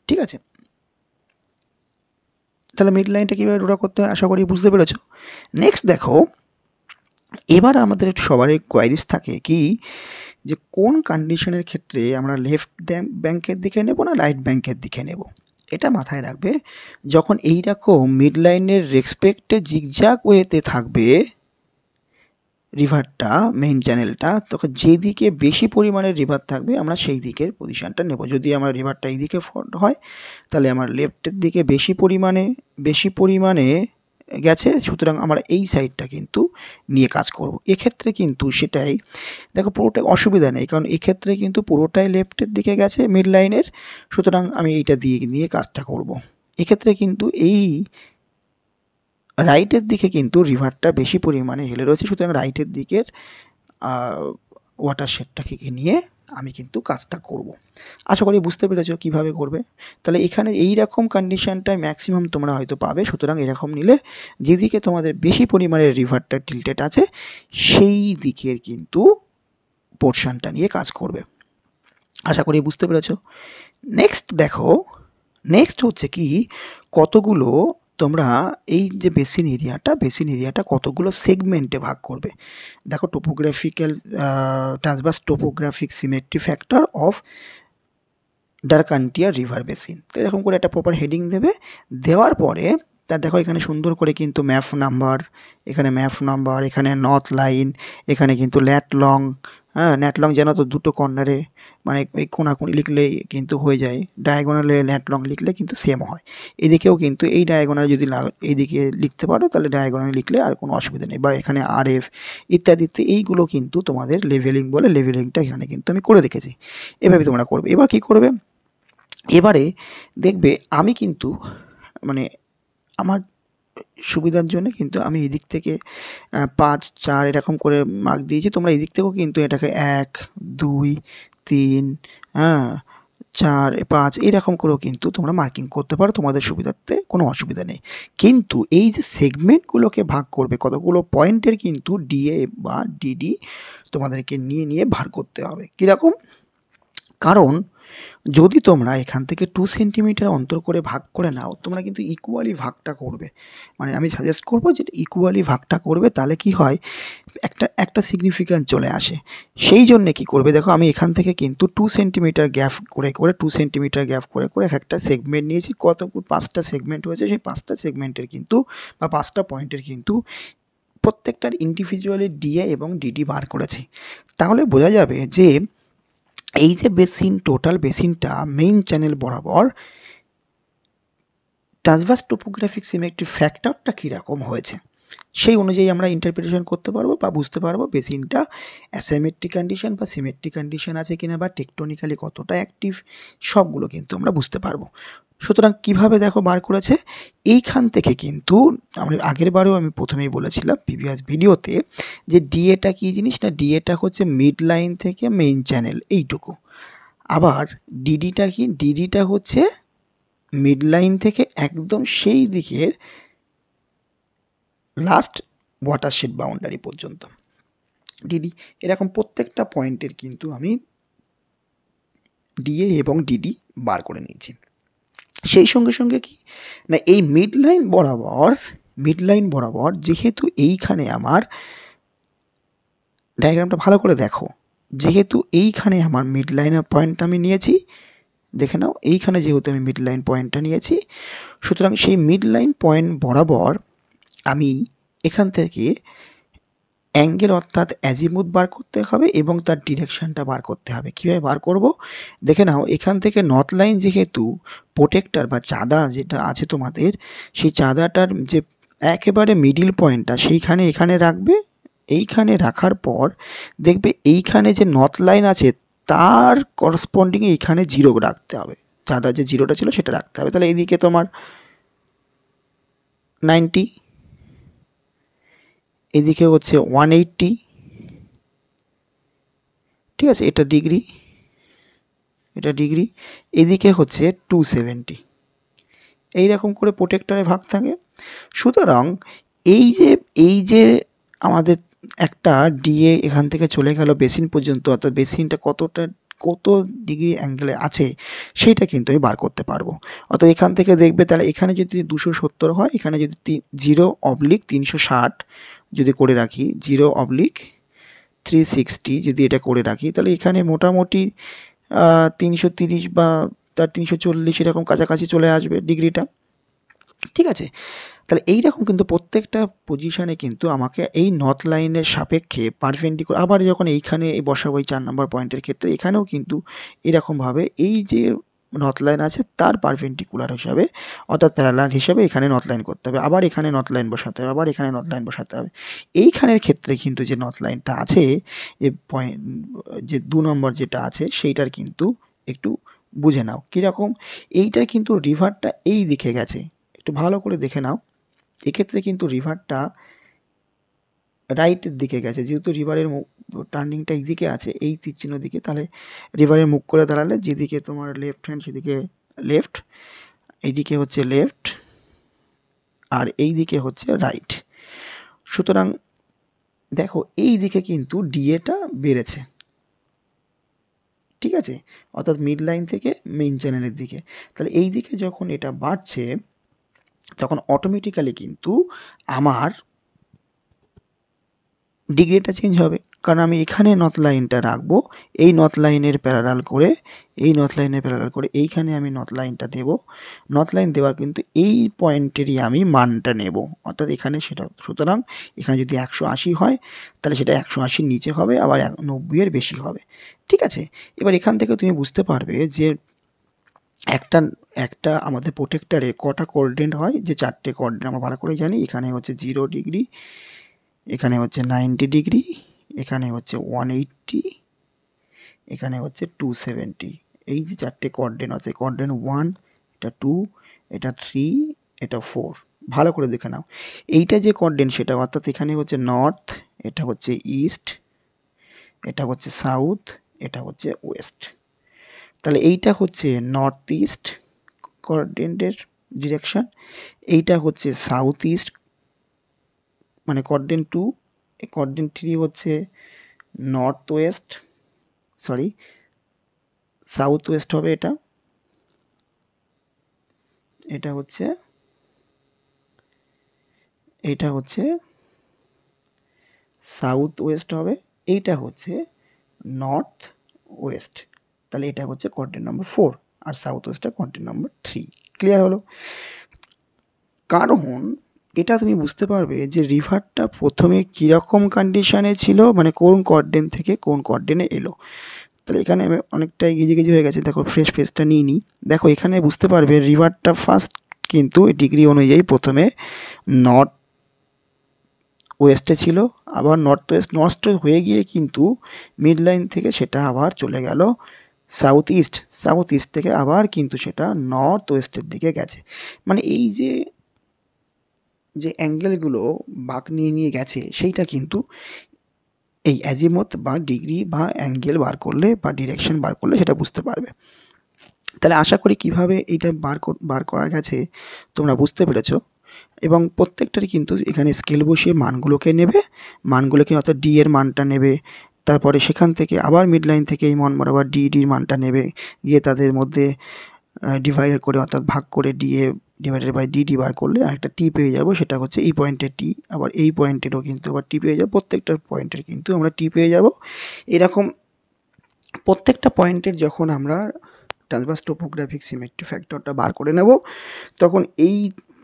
ঠিক আছে, তাহলে মিড লাইনটা কীভাবে ড্র করতে হয় আশা করি বুঝতে পেরেছ। নেক্সট দেখো, এবার আমাদের সবারই কোয়ারিজ থাকে কি, যে কোন কন্ডিশনের ক্ষেত্রে আমরা লেফট ব্যাংকের দিকে নেব না রাইট ব্যাংকের দিকে নেব। এটা মাথায় রাখবে, যখন এই রকম মিড লাইনের রেসপেক্টে জিগজ্যাগ ওয়েতে থাকবে রিভারটা, মেইন চ্যানেলটা, তখন যেদিকে বেশি পরিমাণে রিভার থাকবে আমরা সেই দিকের পজিশনটা নেব। যদি আমার রিভারটা এই দিকে ফ্রন্ট হয় তাহলে আমার লেফটের দিকে বেশি পরিমাণে গেছে, সুতরাং আমরা এই সাইডটা কিন্তু নিয়ে কাজ করব। এক্ষেত্রে কিন্তু সেটাই দেখো, পুরোটাই অসুবিধা নেই, কারণ এক্ষেত্রে কিন্তু পুরোটাই লেফটের দিকে গেছে মিড লাইনের, সুতরাং আমি এইটা দিয়ে নিয়ে কাজটা করব। এক্ষেত্রে কিন্তু এই রাইটের দিকে কিন্তু রিভারটা বেশি পরিমাণে হেলে রয়েছে, সুতরাং রাইটের দিকের ওয়াটার শেডটাকে নিয়ে আমি কিন্তু কাজটা করব। আশা করি বুঝতে পেরেছো কীভাবে করবে। তাহলে এখানে এই রকম কন্ডিশনটাই ম্যাক্সিমাম তোমরা হয়তো পাবে, সুতরাং এরকম নিলে যেদিকে তোমাদের বেশি পরিমাণে রিভারটা টিল্টেড আছে সেই দিকের কিন্তু পোর্শনটা নিয়ে কাজ করবে। আশা করি বুঝতে পেরেছো। নেক্সট দেখো, নেক্সট হচ্ছে কি, কতগুলো তোমরা এই যে বেসিন এরিয়াটা কতগুলো সেগমেন্টে ভাগ করবে। দেখো, topographical transverse topographic symmetry factor of Darkantia river basin. তো এরকম করে একটা প্রপার হেডিং দেবে। দেওয়ার পরে তার দেখো এখানে সুন্দর করে কিন্তু ম্যাপ নাম্বার, এখানে নর্থ লাইন, এখানে কিন্তু ল্যাটলং, ন্যাটলং যেন তো দুটো কর্নারে মানে এই কোনাকুনি লিখলেই কিন্তু হয়ে যায়, ডায়াগোনালে ল্যাটলং লিখলে কিন্তু সেম হয়। এদিকেও কিন্তু এই ডায়াগোনালে যদি এইদিকে লিখতে পারো তাহলে ডায়াগোনালে লিখলে আর কোনো অসুবিধা নেই। বা এখানে RF ইত্যাদিতে এইগুলো কিন্তু তোমাদের লেভেলিং বলে, লেভেলিংটা এখানে কিন্তু আমি করে রেখেছি। এভাবে তোমরা করবে। এবার কি করবে, এবারে দেখবে আমি কিন্তু মানে আমার সুবিধার জন্য কিন্তু আমি এদিক থেকে 5, 4 এরকম করে মার্ক দিয়েছি। তোমরা এদিক থেকেও কিন্তু এটাকে 1, 2, 3, 4, 5 এরকম করেও কিন্তু তোমরা মার্কিং করতে পারো, তোমাদের সুবিধার্থে কোনো অসুবিধা নেই। কিন্তু এই যে সেগমেন্টগুলোকে ভাগ করবে কতগুলো পয়েন্টের, কিন্তু DA বা DD তোমাদেরকে নিয়ে ভাগ করতে হবে। কীরকম? কারণ যদি তোমরা এখান থেকে 2 সেন্টিমিটার অন্তর করে ভাগ করে নাও, তোমরা কিন্তু ইকুয়ালি ভাগটা করবে। মানে আমি সাজেস্ট করবো যে ইকুয়ালি ভাগটা করবে, তাহলে কি হয়, একটা সিগনিফিক্যান্স চলে আসে। সেই জন্যে কি করবে, দেখো আমি এখান থেকে কিন্তু 2 সেন্টিমিটার গ্যাপ করে 2 সেন্টিমিটার গ্যাপ করে একটা সেগমেন্ট নিয়েছি। কত 5টা সেগমেন্ট হয়েছে, সেই 5টা সেগমেন্টের কিন্তু বা 5টা পয়েন্টের কিন্তু প্রত্যেকটার ইন্ডিভিজুয়ালি DA এবং DD বার করেছি। তাহলে বোঝা যাবে যে এই যে বেসিন, টোটাল বেসিনটা মেইন চ্যানেল বরাবর ট্রান্সভার্স টোপোগ্রাফিক সিমেট্রি ফ্যাক্টরটা কীরকম হয়েছে, সেই অনুযায়ী আমরা ইন্টারপ্রিটেশন করতে পারবো বা বুঝতে পারবো বেসিনটা অ্যাসাইমেট্রিক কন্ডিশন বা সিমেট্রিক কন্ডিশন আছে কিনা, বা টেকটোনিক্যালি কতটা অ্যাক্টিভ, সবগুলো কিন্তু আমরা বুঝতে পারবো। সুতরাং কিভাবে দেখো বার করেছে, এইখান থেকে কিন্তু আমরা আগের বারেও আমি প্রথমেই বলেছিলাম প্রিভিয়াস ভিডিওতে যে ডিএটা কী জিনিস, না ডিএটা হচ্ছে মিড লাইন থেকে মেইন চ্যানেল এইটুকু। আবার ডিডিটা কি, ডিডিটা হচ্ছে মিড লাইন থেকে একদম সেই দিকের লাস্ট ওয়াটারশেড বাউন্ডারি পর্যন্ত ডিডি। এরকম প্রত্যেকটা পয়েন্টের কিন্তু আমি ডিএ এবং ডিডি বার করে নিয়েছি। সেই সঙ্গে সঙ্গে কি না, এই মিড লাইন বরাবর যেহেতু এইখানে আমার ডায়াগ্রামটা ভালো করে দেখো, যেহেতু এইখানে আমার মিড লাইনের পয়েন্টটা আমি নিয়েছি, দেখে নাও এইখানে যেহেতু আমি মিড লাইন পয়েন্টটা নিয়েছি, সুতরাং সেই মিড লাইন পয়েন্ট বরাবর আমি এখান থেকে অ্যাঙ্গেল অর্থাৎ অ্যাজিমুথ বার করতে হবে এবং তার ডিরেকশানটা বার করতে হবে। কীভাবে বার করব, দেখে নাও এখান থেকে নর্থ লাইন যেহেতু প্রোটেক্টর বা চাঁদা যেটা আছে তোমাদের, সেই চাঁদাটার যে একেবারে মিডিল পয়েন্টটা সেইখানে এখানে রাখবে। এইখানে রাখার পর দেখবে এইখানে যে নর্থ লাইন আছে তার করসপন্ডিং এইখানে 0 রাখতে হবে, চাঁদা যে 0টা ছিল সেটা রাখতে হবে। তাহলে এইদিকে তোমার 90, এদিকে হচ্ছে 180, ঠিক আছে, এটা ডিগ্রি, এদিকে হচ্ছে 270, এইরকম করে প্রোটেক্টরে ভাগ থাকে। সুতরাং এই যে আমাদের একটা ডিএ এখান থেকে চলে গেল বেসিন পর্যন্ত, অর্থাৎ বেসিনটা কত ডিগ্রি অ্যাঙ্গেলে আছে সেইটা কিন্তু আমি বার করতে পারবো। অর্থাৎ এখান থেকে দেখবে, তাহলে এখানে যদি 270 হয়, এখানে যদি 0/360 যদি করে রাখি, 0/360 360 যদি এটা করে রাখি, তাহলে এখানে মোটামুটি 330 বা তার 340 এরকম কাছাকাছি চলে আসবে ডিগ্রিটা। ঠিক আছে, তাহলে এইরকম কিন্তু প্রত্যেকটা পজিশনে কিন্তু আমাকে এই নর্থ লাইনের সাপেক্ষে পারপেন্ডিকুলার, আবার যখন এইখানে এই বসাবো এই 4 নম্বর পয়েন্টের ক্ষেত্রে, এখানেও কিন্তু এরকমভাবে এই যে নর্থ লাইন আছে তার পারপেন্ডিকুলার হিসাবে, অর্থাৎ প্যারালাল হিসাবে এখানে নর্থ লাইন করতে হবে, আবার এখানে নর্থ লাইন বসাতে হবে, আবার এখানে নর্থ লাইন বসাতে হবে। এইখানের ক্ষেত্রে কিন্তু যে নর্থ লাইনটা আছে, এ পয়েন্ট যে 2 নম্বর যেটা আছে সেইটার কিন্তু একটু বুঝে নাও কীরকম। এইটার কিন্তু রিভারটা এই দিকে গেছে, একটু ভালো করে দেখে নাও। এক্ষেত্রে কিন্তু রিভারটা রাইটের দিকে গেছে, যেহেতু রিভারের টার্নিংটা এইদিকে আছে, এই তীর চিহ্ন দিকে, তাহলে রিভারের মুখ করে দাঁড়ালে যেদিকে তোমার লেফট হ্যান্ড সেদিকে লেফট, এইদিকে হচ্ছে লেফট, আর এই দিকে হচ্ছে রাইট। সুতরাং দেখো এই দিকে কিন্তু ডিএটা বেড়েছে, ঠিক আছে, অর্থাৎ মিড লাইন থেকে মেইন চ্যানেলের দিকে। তাহলে এই দিকে যখন এটা বাড়ছে তখন অটোমেটিক্যালি কিন্তু আমার ডিগ্রিটা চেঞ্জ হবে, কারণ আমি এখানে নর্থ লাইনটা রাখবো, এই নর্থ লাইনের প্যারালাল করে, এই নর্থ লাইনের প্যারালাল করে এইখানে আমি নর্থ লাইনটা দেবো। নর্থ লাইন দেওয়ার কিন্তু এই পয়েন্টেরই আমি মানটা নেব, অর্থাৎ এখানে সেটা। সুতরাং এখানে যদি 180 হয় তাহলে সেটা 180-র নিচে হবে, আবার 90-এর বেশি হবে। ঠিক আছে, এবার এখান থেকে তুমি বুঝতে পারবে যে একটা আমাদের প্রোটেক্টারে কটা কোঅর্ডিনেট হয়, যে 4টে কোঅর্ডিনেট আমরা ভালো করে জানি। এখানে হচ্ছে 0 ডিগ্রি, এখানে হচ্ছে 90 ডিগ্রি, এখানে হচ্ছে 180, এখানে হচ্ছে 270। এই যে 4টে কোঅর্ডিনেট আছে, কোঅর্ডিনেট 1, এটা 2, এটা 3, এটা 4, ভালো করে দেখে নাও। এইটা যে কোঅর্ডিনেট সেটা, অর্থাৎ এখানে হচ্ছে নর্থ, এটা হচ্ছে ইস্ট, এটা হচ্ছে সাউথ, এটা হচ্ছে ওয়েস্ট। তাহলে এইটা হচ্ছে নর্থ ইস্ট কোঅর্ডিনেটের ডিরেকশন, এইটা হচ্ছে সাউথ ইস্ট মানে কোঅর্ডিনেট 2, কোঅর্ডিনেট 3 হচ্ছে north West, sorry south West হবে এটা, এটা হচ্ছে সাউথ ওয়েস্ট হবে, এইটা হচ্ছে নর্থ ওয়েস্ট। তাহলে এটা হচ্ছে কোঅর্ডিনেট নাম্বার 4, আর সাউথ ওয়েস্টটা কোঅর্ডিনেট নাম্বার 3। ক্লিয়ার হলো? কারণ এটা তুমি বুঝতে পারবে যে রিভারটা প্রথমে কীরকম কন্ডিশনে ছিল, মানে কোন কোঅর্ডিনেট থেকে কোন কোঅর্ডিনেটে এলো। তাহলে এখানে আমি অনেকটাই গিজি হয়ে গেছে, দেখো ফ্রেশ পেজটা নিয়ে নিই। দেখো এখানে বুঝতে পারবে রিভারটা ফার্স্ট কিন্তু ডিগ্রি অনুযায়ী প্রথমে নর্থ ওয়েস্টে ছিল, আবার নর্থ ওয়েস্ট হয়ে গিয়ে কিন্তু মিড লাইন থেকে সেটা আবার চলে গেল সাউথ ইস্ট থেকে আবার কিন্তু সেটা নর্থ ওয়েস্টের দিকে গেছে। মানে এই যে অ্যাঙ্গেলগুলো বাঁক নিয়ে গেছে সেইটা কিন্তু এই অ্যাজিমুথ বা ডিগ্রি বা অ্যাঙ্গেল বার করলে বা ডিরেকশন বার করলে সেটা বুঝতে পারবে। তাহলে আশা করি কিভাবে এইটা বার করা গেছে তোমরা বুঝতে পেরেছো। এবং প্রত্যেকটারই কিন্তু এখানে স্কেল বসিয়ে মানগুলোকে নেবে, মানগুলোকে অর্থাৎ ডি এর মানটা নেবে, তারপরে সেখান থেকে আবার মিড লাইন থেকে এই মান বরাবর ডির মানটা নেবে, গিয়ে তাদের মধ্যে ডিভাইডেড করে অর্থাৎ ভাগ করে ডিএ ডিভাইডেড বাই ডি বার করলে আরেকটা টি পেয়ে যাবো, সেটা হচ্ছে এই পয়েন্টের টি, আবার এই পয়েন্টেরও কিন্তু আবার টি পেয়ে যাবো, প্রত্যেকটা পয়েন্টের কিন্তু আমরা টি পেয়ে যাব। এরকম প্রত্যেকটা পয়েন্টের যখন আমরা ট্রান্সভার্স টোপোগ্রাফিক সিমেট্রি ফ্যাক্টরটা বার করে নেব, তখন এই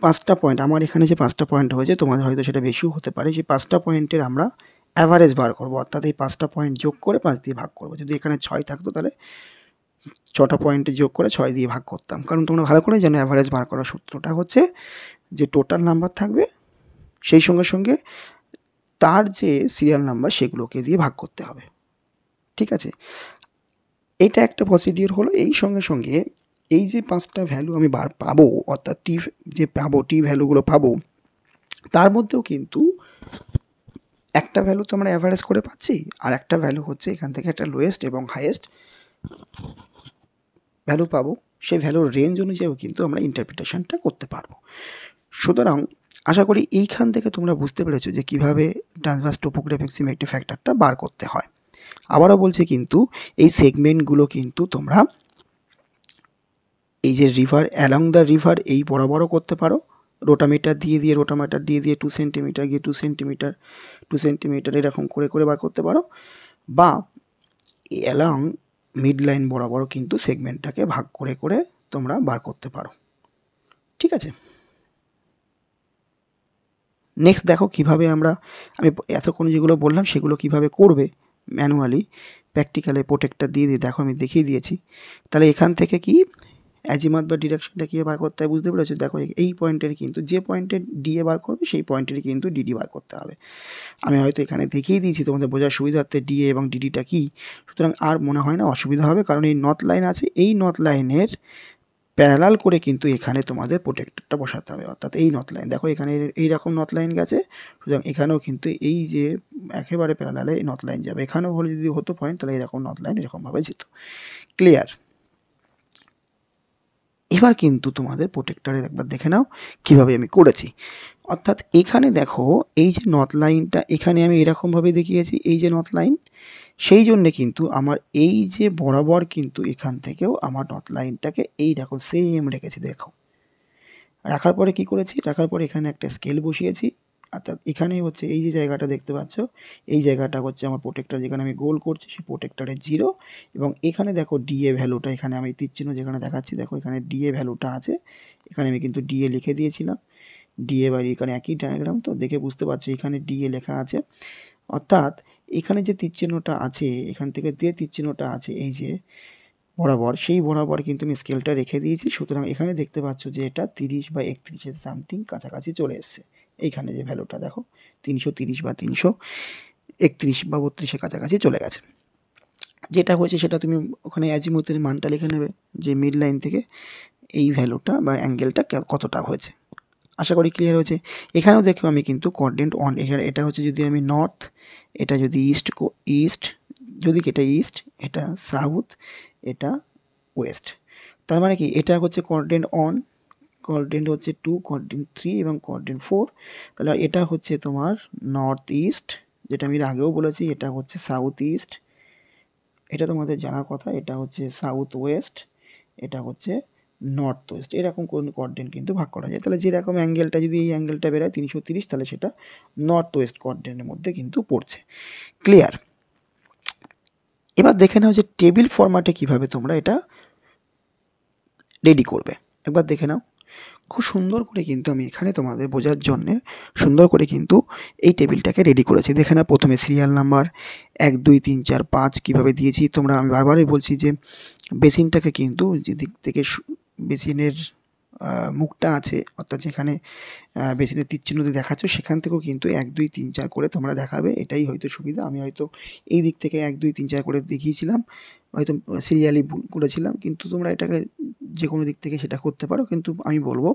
5টা পয়েন্ট, আমার এখানে যে 5টা পয়েন্ট হয়েছে তোমাদের হয়তো সেটা বেশিও হতে পারে, সেই 5টা পয়েন্টের আমরা অ্যাভারেজ বার করবো, অর্থাৎ এই 5টা পয়েন্ট যোগ করে 5 দিয়ে ভাগ করবো। যদি এখানে 6 থাকতো তাহলে 6টা পয়েন্টে যোগ করে 6 দিয়ে ভাগ করতাম, কারণ তোমরা ভালো করে জানো অ্যাভারেজ বার করার সূত্রটা হচ্ছে যে টোটাল নাম্বার থাকবে, সেই সঙ্গে সঙ্গে তার যে সিরিয়াল নাম্বার সেগুলোকে দিয়ে ভাগ করতে হবে। ঠিক আছে, এটা একটা প্রসিডিওর হলো। এই সঙ্গে সঙ্গে এই যে 5টা ভ্যালু আমি পাবো, অর্থাৎ টি ভ্যালুগুলো পাবো, তার মধ্যেও কিন্তু একটা ভ্যালু তো আমরা অ্যাভারেজ করে পাচ্ছি, আর একটা ভ্যালু হচ্ছে এখান থেকে একটা লোয়েস্ট এবং হাইয়েস্ট ভ্যালু পাবো, সেই ভ্যালুর রেঞ্জ অনুযায়ীও কিন্তু আমরা ইন্টারপ্রিটেশনটা করতে পারবো। সুতরাং আশা করি এইখান থেকে তোমরা বুঝতে পেরেছো যে কীভাবে ট্রান্সভার্স টোপোগ্রাফিক সিমেট্রি ফ্যাক্টরটা বার করতে হয়। আবারও বলছি কিন্তু এই সেগমেন্টগুলো কিন্তু তোমরা এই যে রিভার অ্যালং দ্য রিভার এই বরাবরও করতে পারো, রোটামিটার দিয়ে রোটামিটার দিয়ে 2 সেন্টিমিটার গিয়ে 2 সেন্টিমিটার 2 সেন্টিমিটার এরকম করে বার করতে পারো, বা অ্যালং মিড লাইন বরাবরও কিন্তু সেগমেন্টটাকে ভাগ করে তোমরা বার করতে পারো। ঠিক আছে, নেক্সট দেখো কিভাবে আমি এতক্ষণ যেগুলো বললাম সেগুলো কিভাবে করবে ম্যানুয়ালি প্র্যাকটিক্যালে প্রোটেক্টর দিয়ে দেখো আমি দেখিয়ে দিয়েছি। তাহলে এখান থেকে কি অ্যাজিমাত বা ডিরেকশনটা কীভাবে বার করতে হয় বুঝতে পেরেছো? দেখো এই পয়েন্টের কিন্তু যে পয়েন্টে ডিএ বার করবে সেই পয়েন্টেরই কিন্তু ডিডি বার করতে হবে। আমি হয়তো এখানে দেখিয়ে দিয়েছি তোমাদের বোঝার সুবিধার্থে ডিএ এবং ডিডিটা কী, সুতরাং আর মনে হয় না অসুবিধা হবে, কারণ এই নর্থ লাইন আছে, এই নর্থ লাইনের প্যারালাল করে কিন্তু এখানে তোমাদের প্রোটেক্টরটা বসাতে হবে, অর্থাৎ এই নর্থ লাইন দেখো এখানে এইরকম নর্থ লাইন গেছে, সুতরাং এখানেও কিন্তু এই যে একেবারে প্যারালালে এই নর্থ লাইন যাবে, এখানেও হলে যদি হতো পয়েন্ট তাহলে এরকম নর্থ লাইন এরকমভাবে যেত। ক্লিয়ার? এবার কিন্তু তোমাদের প্রোটেক্টরের একবার দেখে নাও কিভাবে আমি করেছি। অর্থাৎ এখানে দেখো এই যে নর্থ লাইনটা এখানে আমি এরকমভাবে দেখিয়েছি, এই যে নর্থ লাইন, সেই জন্যে কিন্তু আমার এই যে বরাবর কিন্তু এখান থেকেও আমার নর্থ লাইনটাকে এই দেখো সেম রেখেছি। দেখো রাখার পরে কি করেছি, রাখার পরে এখানে একটা স্কেল বসিয়েছি, অর্থাৎ এখানে হচ্ছে এই যে জায়গাটা দেখতে পাচ্ছ, এই জায়গাটা হচ্ছে আমার প্রোটেক্টর যেখানে আমি গোল করছি সেই প্রোটেক্টরের 0, এবং এখানে দেখো ডিএ ভ্যালুটা এখানে আমি তীরচিহ্ন যেখানে দেখাচ্ছি দেখো এখানে ডিএ ভ্যালুটা আছে, এখানে আমি কিন্তু ডিএ লিখে দিয়েছিলাম। ডিএ বাই এখানে একই ডায়াগ্রাম তো দেখে বুঝতে পারছো এখানে ডিএ লেখা আছে, অর্থাৎ এখানে যে তীরচিহ্নটা আছে এখান থেকে যে তীরচিহ্নটা আছে এই যে বরাবর, সেই বরাবর কিন্তু আমি স্কেলটা রেখে দিয়েছি। সুতরাং এখানে দেখতে পাচ্ছ যে এটা 30 বা 31 সামথিং কাছাকাছি চলে এসছে। এইখানে যে ভ্যালুটা দেখো 330 বা 331 বা 32-এর কাছাকাছি চলে গেছে। যেটা হয়েছে সেটা তুমি ওখানে অ্যাজিমুথের মানটা লিখে নেবে যে মিড লাইন থেকে এই ভ্যালুটা বা অ্যাঙ্গেলটা কতটা হয়েছে। আশা করি ক্লিয়ার হয়েছে। এখানেও দেখো আমি কিন্তু কোঅর্ডিনেট অন, এখানে এটা হচ্ছে যদি আমি নর্থ, এটা যদি ইস্ট, যদি এটা ইস্ট, এটা সাউথ, এটা ওয়েস্ট, তার মানে কি এটা হচ্ছে কোঅর্ডিনেট অন, কোঅর্ডিনেট হচ্ছে 2, কোঅর্ডিনেট 3 এবং কোঅর্ডিনেট 4। তাহলে এটা হচ্ছে তোমার নর্থ ইস্ট, যেটা আমি আগেও বলেছি, এটা হচ্ছে সাউথ ইস্ট, এটা তোমাদের জানার কথা, এটা হচ্ছে সাউথ ওয়েস্ট, এটা হচ্ছে নর্থ ওয়েস্ট, এরকম কোন কোঅর্ডিনেট কিন্তু ভাগ করা যায়। তাহলে যেরকম অ্যাঙ্গেলটা যদি এই অ্যাঙ্গেলটা বেরোয় 330, তাহলে সেটা নর্থ ওয়েস্ট কোঅর্ডিনেটের মধ্যে কিন্তু পড়ছে। ক্লিয়ার? এবার দেখে নাও যে টেবিল ফরম্যাটে কিভাবে তোমরা এটা রেডি করবে, একবার দেখে নাও। খুব সুন্দর করে কিন্তু আমি এখানে তোমাদের বোঝার জন্যে সুন্দর করে কিন্তু এই টেবিলটাকে রেডি করেছি। দেখে নাও প্রথমে সিরিয়াল নাম্বার 1 2 3 4 5 কীভাবে দিয়েছি। তোমরা আমি বারবারই বলছি যে বেসিনটাকে কিন্তু যেদিক থেকে বেসিনের মুখটা আছে, অর্থাৎ যেখানে বেসিনের তীরচিহ্ন দিয়ে দেখাচ্ছ সেখান থেকেও কিন্তু 1 2 3 4 করে তোমরা দেখাবে, এটাই হয়তো সুবিধা। আমি হয়তো এই দিক থেকে 1 2 3 4 করে দেখিয়েছিলাম, হয়তো সিরিয়ালি ভুল করেছিলাম, কিন্তু তোমরা এটাকে যে কোনো দিক থেকে সেটা করতে পারো। কিন্তু আমি বলবো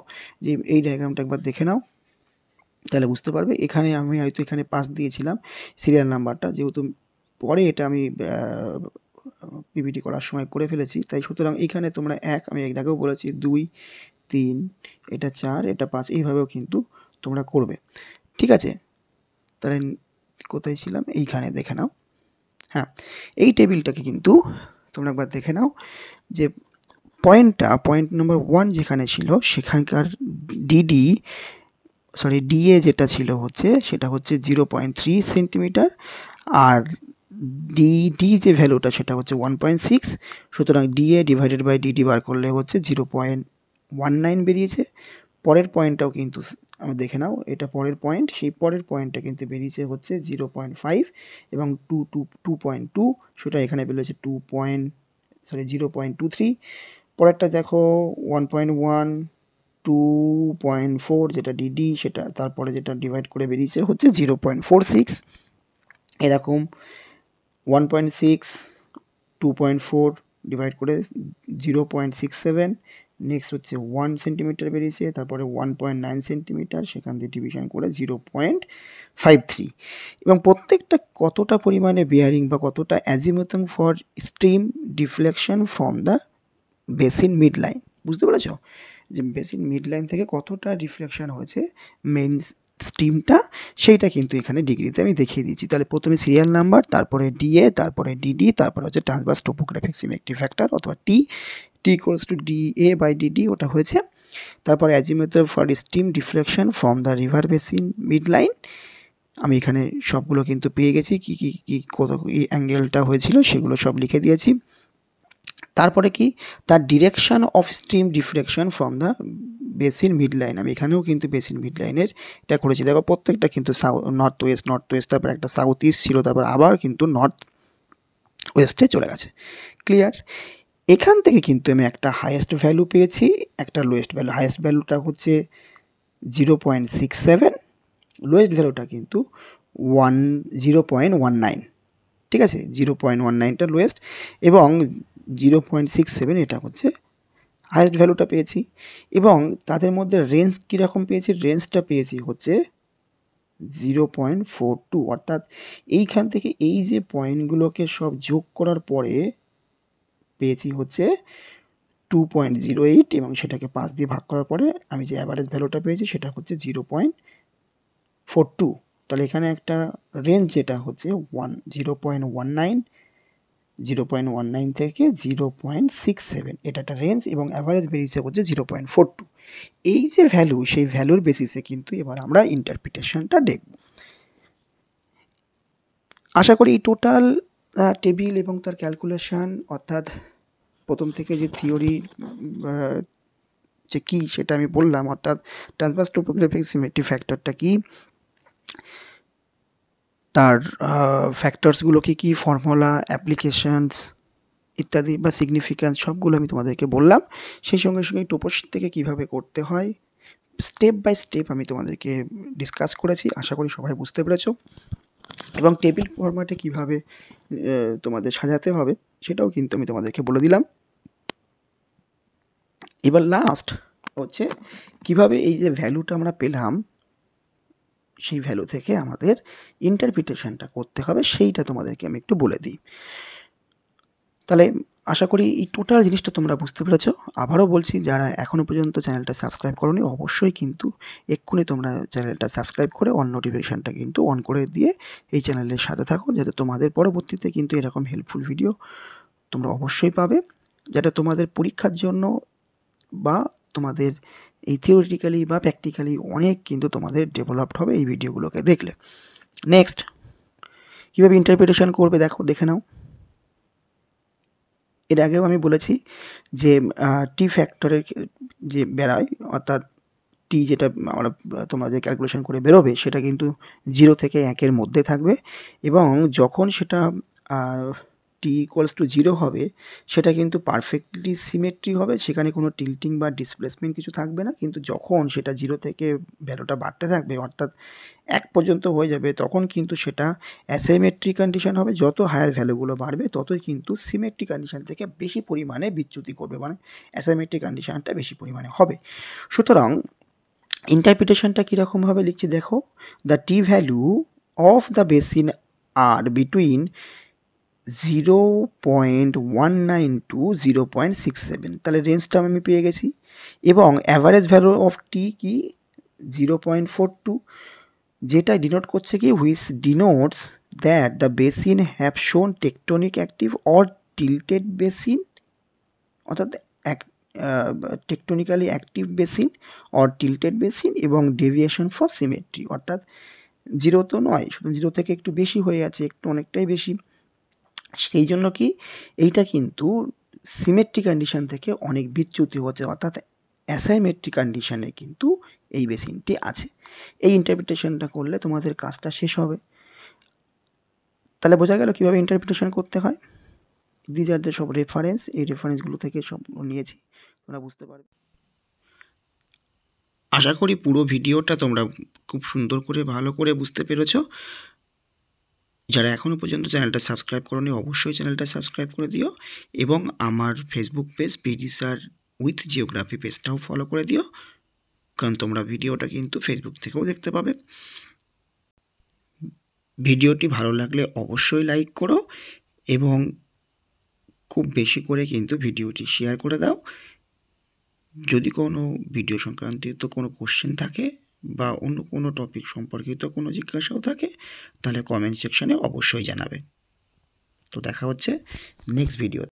যে এই ডায়াগ্রামটা একবার দেখে নাও, তাহলে বুঝতে পারবে। এখানে আমি হয়তো এখানে 5 দিয়েছিলাম সিরিয়াল নাম্বারটা, যেহেতু পরে এটা আমি পিপিটি করার সময় করে ফেলেছি, তাই সুতরাং এখানে তোমরা 1, আমি এর আগেও বলেছি 2 3, এটা 4, এটা 5, এইভাবেও কিন্তু তোমরা করবে। ঠিক আছে, তাহলে কোথায় ছিলাম, এইখানে দেখে নাও। হ্যাঁ, এই টেবিলটাকে কিন্তু তোমরা একবার দেখে নাও যে পয়েন্ট নম্বর 1 যেখানে ছিল সেখানকার ডিএ যেটা ছিল হচ্ছে সেটা হচ্ছে 0.3 সেন্টিমিটার, আর ডিডি যে ভ্যালুটা সেটা হচ্ছে 1.6। সুতরাং ডিএ ডিভাইডেড বাই ডিডি বার করলে হচ্ছে 0.19 বেরিয়েছে। পরের পয়েন্টটাও কিন্তু আমি দেখে নাও, এটা পরের পয়েন্ট, সেই পরের পয়েন্টটা কিন্তু বেরিয়েছে হচ্ছে 0.5 এবং 2.2, সেটা এখানে বেরিয়েছে 0.23। পরেরটা দেখো 1.1 2.4 যেটা ডিডি, সেটা তারপরে যেটা ডিভাইড করে বেরিয়েছে হচ্ছে 0.46, এরকম 1.6 2.4 ডিভাইড করে 0.67, নেক্সট হচ্ছে 1 সেন্টিমিটার বেরিয়েছে, তারপরে 1.9 সেন্টিমিটার, সেখান দিয়ে ডিভিশন করে 0.53, এবং প্রত্যেকটা কতটা পরিমাণে বিয়ারিং বা কতটা azimuth for stream deflection from the basin mid line, বুঝতে পেরেছ যে বেসিন মিড লাইন থেকে কতটা রিফ্লেকশন হয়েছে মেইন স্ট্রিমটা, সেইটা কিন্তু এখানে ডিগ্রিতে আমি দেখিয়ে দিয়েছি। তাহলে প্রথমে সিরিয়াল নাম্বার, তারপরে ডিএ, তারপরে ডিডি, তারপরে হচ্ছে ট্রান্সভার্স টোপোগ্রাফিক সিমেট্রি ফ্যাক্টর অথবা টি, টি ইকুয়ালস টু dA/dt ওটা হয়েছে। তারপর azimuth for stream deflection from the river basin mid line, আমি এখানে সবগুলো কিন্তু পেয়ে গেছি, কি কত অ্যাঙ্গেলটা হয়েছিল সেগুলো সব লিখে দিয়েছি। তারপরে কি, তার direction of stream deflection from the basin mid line, আমি এখানেও কিন্তু বেসিন মিড লাইনের এটা করেছি। দেখো প্রত্যেকটা কিন্তু নর্থ ওয়েস্ট, তারপর একটা সাউথ ইস্ট ছিল, তারপর আবার কিন্তু নর্থ ওয়েস্টে চলে গেছে। ক্লিয়ার? এখান থেকে কিন্তু আমি একটা হাইয়েস্ট ভ্যালু পেয়েছি, একটা লোয়েস্ট ভ্যালু। হাইয়েস্ট ভ্যালুটা হচ্ছে 0.67, লোয়েস্ট ভ্যালুটা কিন্তু 0.19, ঠিক আছে? 0.19টা লোয়েস্ট এবং 0.67 এটা হচ্ছে হাইয়েস্ট ভ্যালুটা পেয়েছি। এবং তাদের মধ্যে রেঞ্জ কীরকম পেয়েছি, রেঞ্জটা পেয়েছি হচ্ছে 0.42, অর্থাৎ এইখান থেকে এই যে পয়েন্টগুলোকে সব যোগ করার পরে পেয়েছি হচ্ছে 2.08 এবং সেটাকে 5 দিয়ে ভাগ করার পরে আমি যে অ্যাভারেজ ভ্যালুটা পেয়েছি সেটা হচ্ছে 0.42। তাহলে এখানে একটা রেঞ্জ যেটা হচ্ছে 0.19 থেকে 0.67, এটা একটা রেঞ্জ এবং অ্যাভারেজ বেরিয়েছে হচ্ছে 0.42। এই যে ভ্যালু, সেই ভ্যালুর বেসিসে কিন্তু এবার আমরা ইন্টারপ্রিটেশনটা দেখব। আশা করি এই টোটাল টেবিল এবং তার ক্যালকুলেশন, অর্থাৎ প্রথম থেকে যে থিওরি যে কী সেটা আমি বললাম, অর্থাৎ ট্রান্সভার্স টোপোগ্রাফিক সিমেট্রি ফ্যাক্টরটা কী, তার ফ্যাক্টরসগুলো কী ফর্মুলা, অ্যাপ্লিকেশনস ইত্যাদি বা সিগনিফিক্যান্স সবগুলো আমি তোমাদেরকে বললাম। সেই সঙ্গে সঙ্গে টোপোশিট থেকে কীভাবে করতে হয় স্টেপ বাই স্টেপ আমি তোমাদেরকে ডিসকাস করেছি। আশা করি সবাই বুঝতে পেরেছো। এবং টেবিল ফরম্যাটে কীভাবে তোমাদের সাজাতে হবে সেটাও কিন্তু আমি তোমাদেরকে বলে দিলাম। এবার লাস্ট হচ্ছে কিভাবে এই যে ভ্যালুটা আমরা পেলাম সেই ভ্যালু থেকে আমাদের ইন্টারপ্রিটেশনটা করতে হবে সেইটা তোমাদেরকে আমি একটু বলে দিই। তাহলে আশা করি এই টোটাল জিনিসটা তোমরা বুঝতে পেরেছো। আবারও বলছি, যারা এখনও পর্যন্ত চ্যানেলটা সাবস্ক্রাইব করোনি অবশ্যই কিন্তু এক্ষুনি তোমরা চ্যানেলটা সাবস্ক্রাইব করে অন নোটিফিকেশানটা কিন্তু অন করে দিয়ে এই চ্যানেলের সাথে থাকো, যাতে তোমাদের পরবর্তীতে কিন্তু এরকম হেল্পফুল ভিডিও তোমরা অবশ্যই পাবে, যেটা তোমাদের পরীক্ষার জন্য বা তোমাদের এই থিওরিটিক্যালি বা প্র্যাকটিক্যালি অনেক কিন্তু তোমাদের ডেভেলপড হবে এই ভিডিওগুলোকে দেখলে। নেক্সট, কীভাবে ইন্টারপ্রিটেশন করবে দেখে নাও। এর আগেও আমি বলেছি যে টি ফ্যাক্টরের যে বেরোয়, অর্থাৎ টি যেটা আমরা তোমরা যে ক্যালকুলেশন করে বেরোবে সেটা কিন্তু 0 থেকে 1-এর মধ্যে থাকবে এবং যখন সেটা টি ইকুয়ালস টু 0 হবে সেটা কিন্তু পারফেক্টলি সিমেট্রি হবে, সেখানে কোনো টিল্টিং বা ডিসপ্লেসমেন্ট কিছু থাকবে না। কিন্তু যখন সেটা 0 থেকে ভ্যালুটা বাড়তে থাকবে, অর্থাৎ 1 পর্যন্ত হয়ে যাবে, তখন কিন্তু সেটা অ্যাসাইমেট্রিক কন্ডিশন হবে। যত হায়ার ভ্যালুগুলো বাড়বে ততই কিন্তু সিমেট্রিক কন্ডিশন থেকে বেশি পরিমাণে বিচ্যুতি করবে, মানে অ্যাসাইমেট্রিক কন্ডিশনটা বেশি পরিমাণে হবে। সুতরাং ইন্টারপ্রিটেশনটা কীরকমভাবে লিখছি দেখো, the T value of the basin are between 0.19 to 0.67, তাহলে রেঞ্জটা আমি পেয়ে গেছি। এবং অ্যাভারেজ ভ্যালু অফ টি কি 0.42, যেটা ডিনোট করছে কি, which denotes that the basin have shown tectonic active or tilted basin, অর্থাৎ tectonically active basin or tilted basin এবং ডেভিয়েশন ফর সিমেট্রি, অর্থাৎ 0 তো নয়, শুধু 0 থেকে একটু বেশি হয়ে আছে, একটু অনেকটাই বেশি। সেই জন্য কি এইটা কিন্তু সিমেট্রি কন্ডিশন থেকে অনেক বিচ্যুতি হচ্ছে, অর্থাৎ অ্যাসাইমেট্রিক কন্ডিশনে কিন্তু এই বেসিনটি আছে। এই ইন্টারপ্রিটেশনটা করলে তোমাদের কাজটা শেষ হবে। তাহলে বোঝা গেল কীভাবে ইন্টারপ্রিটেশন করতে হয়। দিজ আর দ্য সব রেফারেন্স, এই রেফারেন্সগুলো থেকে সব নিয়েছি, তোমরা বুঝতে পারবে। আশা করি পুরো ভিডিওটা তোমরা খুব সুন্দর করে ভালো করে বুঝতে পেরেছ। যারা এখনও পর্যন্ত চ্যানেলটা সাবস্ক্রাইব করোনি অবশ্যই চ্যানেলটা সাবস্ক্রাইব করে দিও এবং আমার Facebook page PD sir with geography পেজটাও ফলো করে দিও, কারণ তোমরা ভিডিওটা কিন্তু ফেসবুক থেকেও দেখতে পাবে। ভিডিওটি ভালো লাগলে অবশ্যই লাইক করো এবং খুব বেশি করে কিন্তু ভিডিওটি শেয়ার করে দাও। যদি কোনো ভিডিও সংক্রান্তিত কোনো কোশ্চেন থাকে বা অন্য কোনো টপিক সম্পর্কিত কোনো জিজ্ঞাসাও থাকে তাহলে কমেন্ট সেকশনে অবশ্যই জানাবে। তো দেখা হচ্ছে নেক্সট ভিডিও।